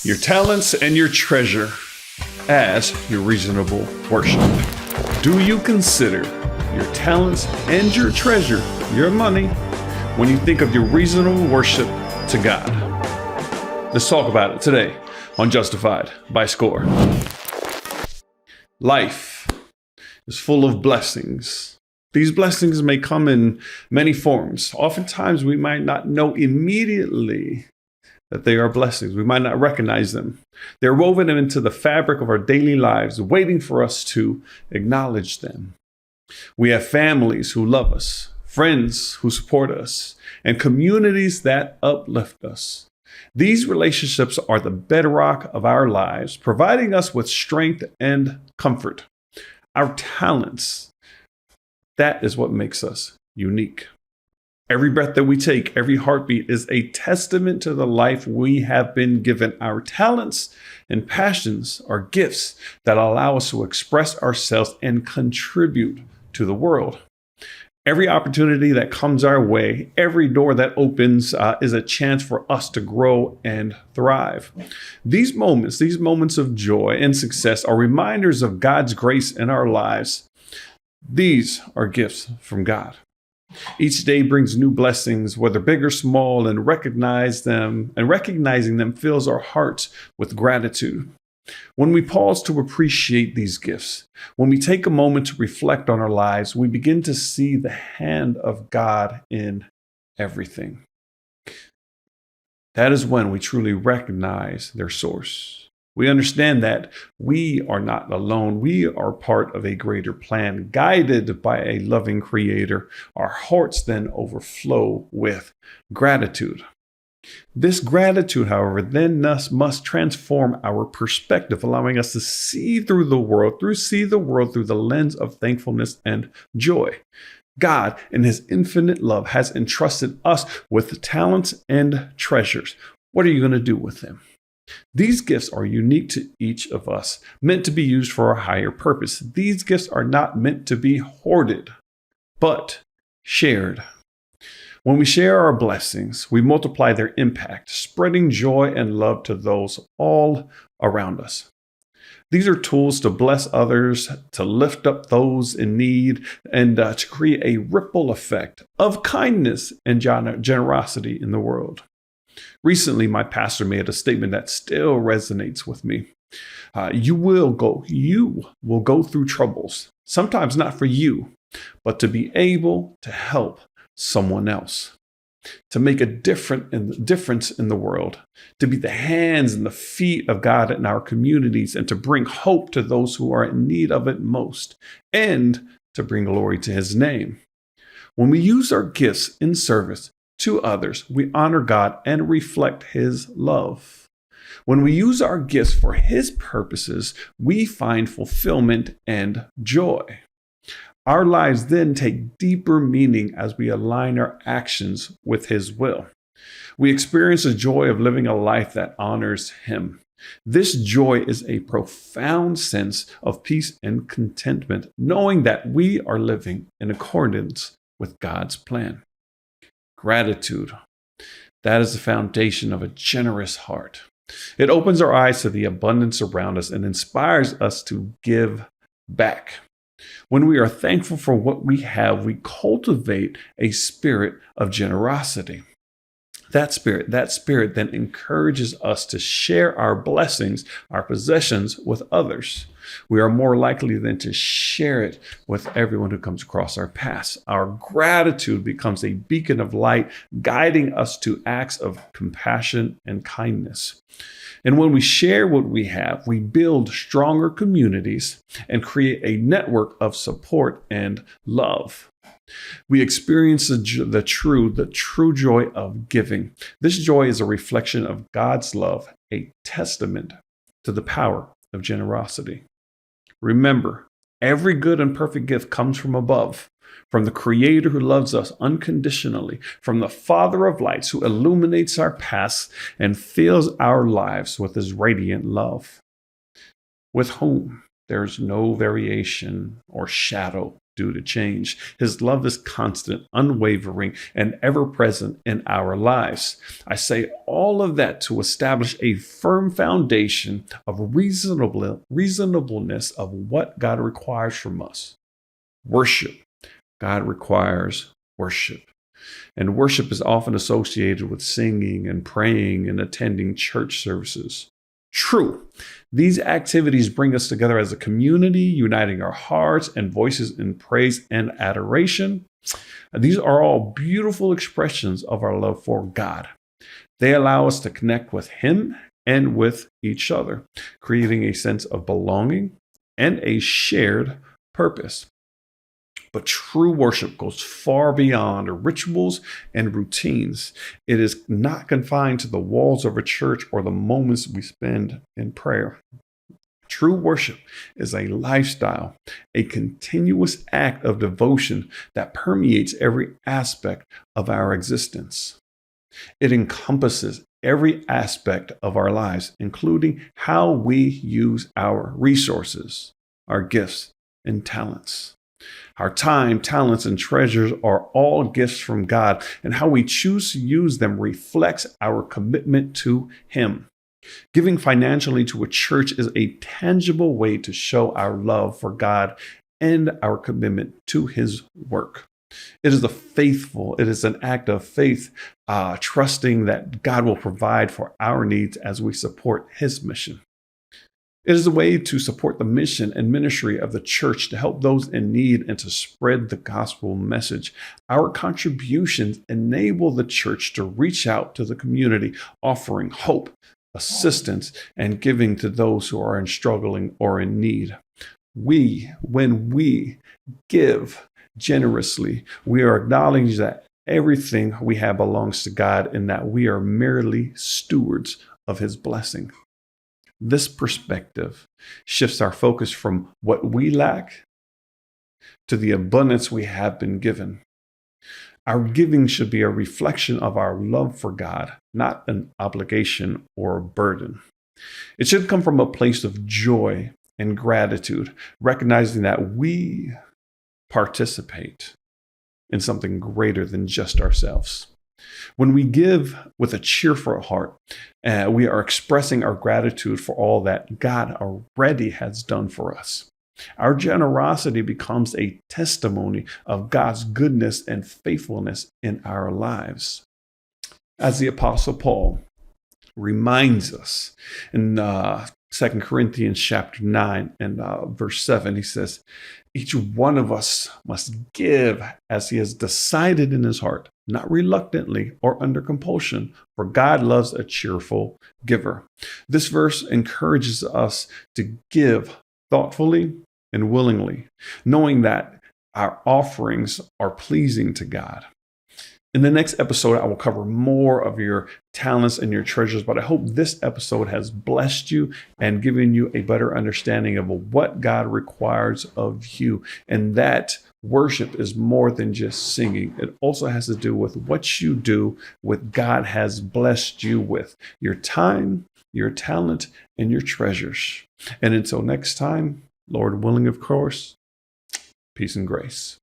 your talents and your treasure as your reasonable worship. Do you consider your talents and your treasure, your money, when you think of your reasonable worship to God? Let's talk about it today on Justified by Score. Life is full of blessings. These blessings may come in many forms. Oftentimes, we might not know immediately that they are blessings. We might not recognize them. They're woven into the fabric of our daily lives, waiting for us to acknowledge them. We have families who love us, friends who support us, and communities that uplift us. These relationships are the bedrock of our lives, providing us with strength and comfort. Our talents, that is what makes us unique. Every breath that we take, every heartbeat is a testament to the life we have been given. Our talents and passions are gifts that allow us to express ourselves and contribute to the world. Every opportunity that comes our way, every door that opens is a chance for us to grow and thrive. These moments of joy and success are reminders of God's grace in our lives. These are gifts from God. Each day brings new blessings, whether big or small, and recognizing them fills our hearts with gratitude. When we pause to appreciate these gifts, when we take a moment to reflect on our lives, we begin to see the hand of God in everything. That is when we truly recognize their source. We understand that we are not alone. We are part of a greater plan, guided by a loving Creator. Our hearts then overflow with gratitude. This gratitude, however, then must transform our perspective, allowing us to see the world through the lens of thankfulness and joy. God, in His infinite love, has entrusted us with talents and treasures. What are you going to do with them? These gifts are unique to each of us, meant to be used for a higher purpose. These gifts are not meant to be hoarded, but shared. When we share our blessings, we multiply their impact, spreading joy and love to those all around us. These are tools to bless others, to lift up those in need, and to create a ripple effect of kindness and generosity in the world. Recently, my pastor made a statement that still resonates with me. You will go through troubles, sometimes not for you, but to be able to help someone else, to make a difference in the world, to be the hands and the feet of God in our communities, and to bring hope to those who are in need of it most, and to bring glory to His name. When we use our gifts in service to others, we honor God and reflect His love. When we use our gifts for His purposes, we find fulfillment and joy. Our lives then take deeper meaning as we align our actions with His will. We experience the joy of living a life that honors Him. This joy is a profound sense of peace and contentment, knowing that we are living in accordance with God's plan. Gratitude. That is the foundation of a generous heart. It opens our eyes to the abundance around us and inspires us to give back. When we are thankful for what we have, we cultivate a spirit of generosity. That spirit then encourages us to share our blessings, our possessions with others. We are more likely then to share it with everyone who comes across our paths. Our gratitude becomes a beacon of light, guiding us to acts of compassion and kindness. And when we share what we have, we build stronger communities and create a network of support and love. We experience the true joy of giving. This joy is a reflection of God's love, a testament to the power of generosity. Remember, every good and perfect gift comes from above, from the Creator who loves us unconditionally, from the Father of lights who illuminates our paths and fills our lives with His radiant love, with whom there is no variation or shadow due to change. His love is constant, unwavering, and ever present in our lives. I say all of that to establish a firm foundation of reasonableness of what God requires from us. Worship. God requires worship. And worship is often associated with singing and praying and attending church services. True, these activities bring us together as a community, uniting our hearts and voices in praise and adoration. These are all beautiful expressions of our love for God. They allow us to connect with Him and with each other, creating a sense of belonging and a shared purpose. But true worship goes far beyond rituals and routines. It is not confined to the walls of a church or the moments we spend in prayer. True worship is a lifestyle, a continuous act of devotion that permeates every aspect of our existence. It encompasses every aspect of our lives, including how we use our resources, our gifts, and talents. Our time, talents, and treasures are all gifts from God, and how we choose to use them reflects our commitment to Him. Giving financially to a church is a tangible way to show our love for God and our commitment to His work. It is an act of faith, trusting that God will provide for our needs as we support His mission. It is a way to support the mission and ministry of the church, to help those in need and to spread the gospel message. Our contributions enable the church to reach out to the community, offering hope, assistance, and giving to those who are struggling or in need. When we give generously, we are acknowledging that everything we have belongs to God and that we are merely stewards of His blessing. This perspective shifts our focus from what we lack to the abundance we have been given. Our giving should be a reflection of our love for God, not an obligation or a burden. It should come from a place of joy and gratitude, recognizing that we participate in something greater than just ourselves. When we give with a cheerful heart, we are expressing our gratitude for all that God already has done for us. Our generosity becomes a testimony of God's goodness and faithfulness in our lives. As the Apostle Paul reminds us in 2 Corinthians chapter 9 and verse 7, he says, each one of us must give as he has decided in his heart, not reluctantly or under compulsion, for God loves a cheerful giver. This verse encourages us to give thoughtfully and willingly, knowing that our offerings are pleasing to God. In the next episode, I will cover more of your talents and your treasures, but I hope this episode has blessed you and given you a better understanding of what God requires of you. And that worship is more than just singing. It also has to do with what you do with God has blessed you with, your time, your talent, and your treasures. And until next time, Lord willing, of course, peace and grace.